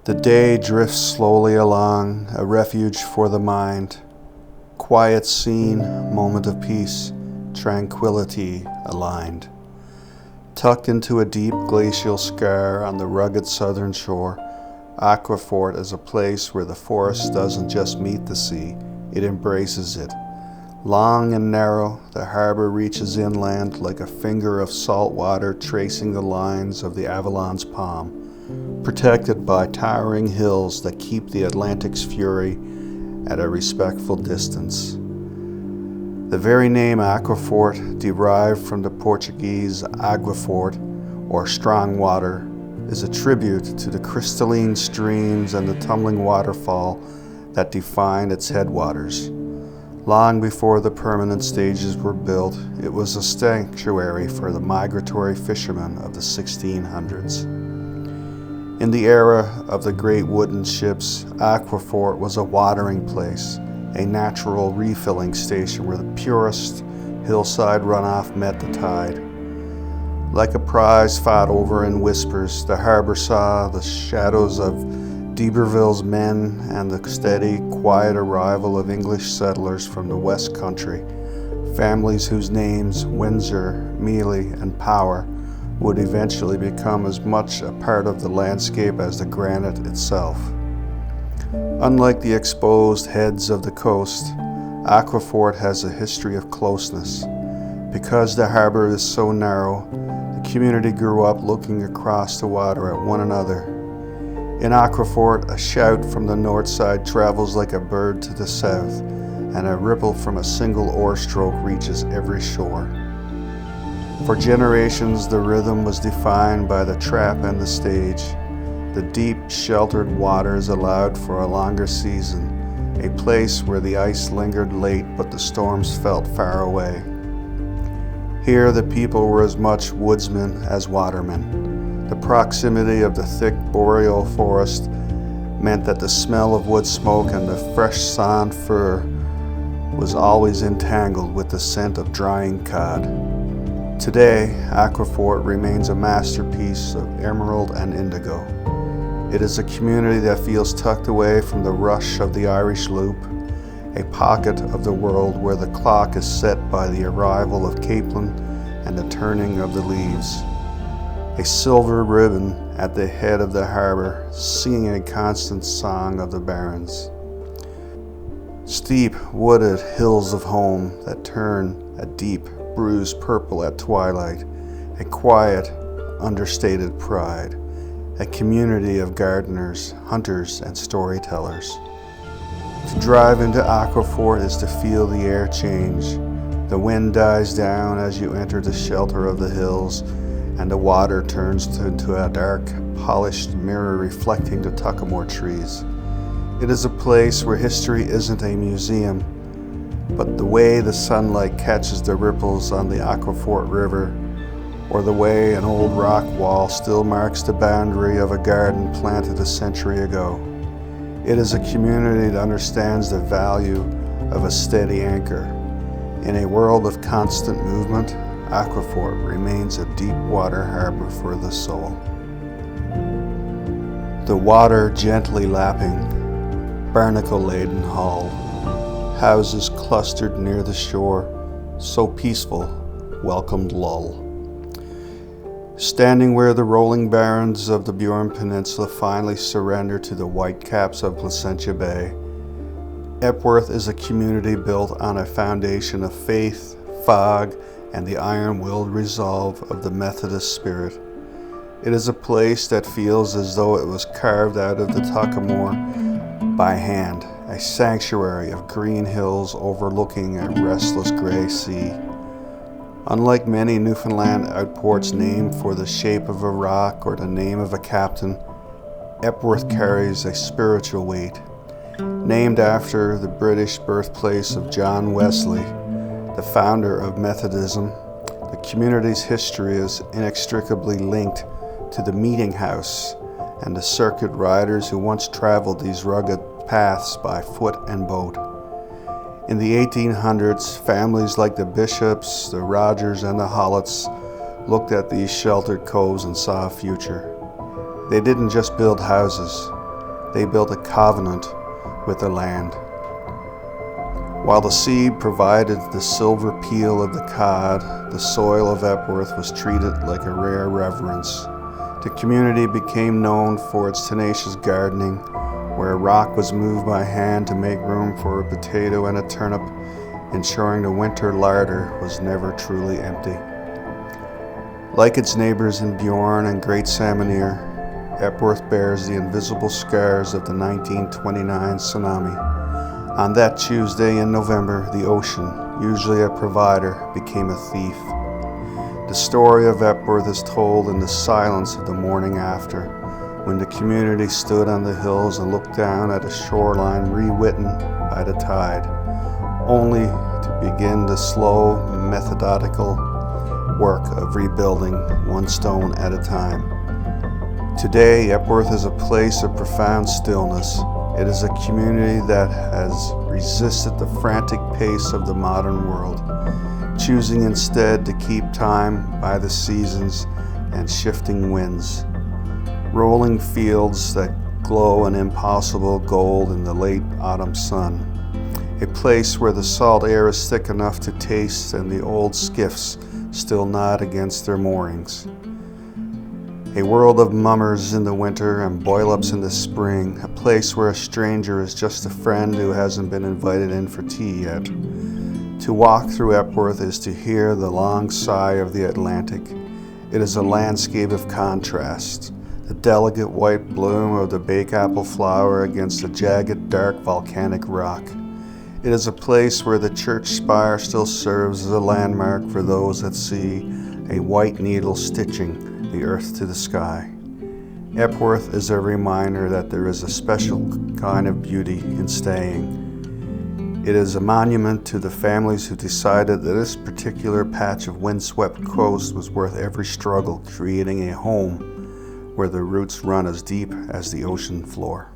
The day drifts slowly along, a refuge for the mind. Quiet scene, moment of peace, tranquility aligned. Tucked into a deep glacial scar on the rugged southern shore, Aquafort is a place where the forest doesn't just meet the sea, it embraces it. Long and narrow, the harbor reaches inland like a finger of salt water tracing the lines of the Avalon's palm, protected by towering hills that keep the Atlantic's fury at a respectful distance. The very name Aquafort, derived from the Portuguese Água Forte, or strong water, is a tribute to the crystalline streams and the tumbling waterfall that define its headwaters. Long before the permanent stages were built, it was a sanctuary for the migratory fishermen of the 1600s. In the era of the great wooden ships, Aquafort was a watering place, a natural refilling station where the purest hillside runoff met the tide. Like a prize fought over in whispers, the harbor saw the shadows of d'Iberville's men and the steady, quiet arrival of English settlers from the West Country, families whose names, Windsor, Mealy, and Power, would eventually become as much a part of the landscape as the granite itself. Unlike the exposed heads of the coast, Aquafort has a history of closeness. Because the harbor is so narrow, the community grew up looking across the water at one another. In Aquafort, a shout from the north side travels like a bird to the south, and a ripple from a single oar stroke reaches every shore. For generations, the rhythm was defined by the trap and the stage. The deep, sheltered waters allowed for a longer season, a place where the ice lingered late but the storms felt far away. Here, the people were as much woodsmen as watermen. The proximity of the thick boreal forest meant that the smell of wood smoke and the fresh sawn fir was always entangled with the scent of drying cod. Today, Aquafort remains a masterpiece of emerald and indigo. It is a community that feels tucked away from the rush of the Irish Loop, a pocket of the world where the clock is set by the arrival of capelin and the turning of the leaves. A silver ribbon at the head of the harbor, singing a constant song of the barrens. Steep, wooded hills of home that turn a deep, bruised purple at twilight, a quiet, understated pride, a community of gardeners, hunters, and storytellers. To drive into Aquafort is to feel the air change. The wind dies down as you enter the shelter of the hills, and the water turns into a dark, polished mirror reflecting the tuckamore trees. It is a place where history isn't a museum, but the way the sunlight catches the ripples on the Aquafort River, or the way an old rock wall still marks the boundary of a garden planted a century ago. It is a community that understands the value of a steady anchor. In a world of constant movement, Aquafort remains a deep water harbor for the soul. The water gently lapping, barnacle-laden hull, houses clustered near the shore, so peaceful, welcomed lull. Standing where the rolling barrens of the Burin Peninsula finally surrender to the whitecaps of Placentia Bay, Epworth is a community built on a foundation of faith, fog, and the iron-willed resolve of the Methodist spirit. It is a place that feels as though it was carved out of the tuckamore by hand, a sanctuary of green hills overlooking a restless gray sea. Unlike many Newfoundland outports named for the shape of a rock or the name of a captain, Epworth carries a spiritual weight. Named after the British birthplace of John Wesley, the founder of Methodism, the community's history is inextricably linked to the meeting house and the circuit riders who once traveled these rugged paths by foot and boat. In the 1800s, families like the Bishops, the Rogers, and the Hollets looked at these sheltered coves and saw a future. They didn't just build houses. they built a covenant with the land. While the sea provided the silver peel of the cod, the soil of Epworth was treated like a rare reverence. The community became known for its tenacious gardening, where a rock was moved by hand to make room for a potato and a turnip, ensuring the winter larder was never truly empty. Like its neighbors in Burin and Great Salmonier, Epworth bears the invisible scars of the 1929 tsunami. On that Tuesday in November, the ocean, usually a provider, became a thief. The story of Epworth is told in the silence of the morning after, when the community stood on the hills and looked down at a shoreline rewritten by the tide, only to begin the slow, methodical work of rebuilding one stone at a time. Today, Epworth is a place of profound stillness. It is a community that has resisted the frantic pace of the modern world, choosing instead to keep time by the seasons and shifting winds. Rolling fields that glow an impossible gold in the late autumn sun. A place where the salt air is thick enough to taste and the old skiffs still nod against their moorings. A world of mummers in the winter and boil-ups in the spring, a place where a stranger is just a friend who hasn't been invited in for tea yet. To walk through Epworth is to hear the long sigh of the Atlantic. It is a landscape of contrast, the delicate white bloom of the bake-apple flower against the jagged, dark volcanic rock. It is a place where the church spire still serves as a landmark for those that see a white needle stitching the earth to the sky. Epworth is a reminder that there is a special kind of beauty in staying. It is a monument to the families who decided that this particular patch of windswept coast was worth every struggle, creating a home where the roots run as deep as the ocean floor.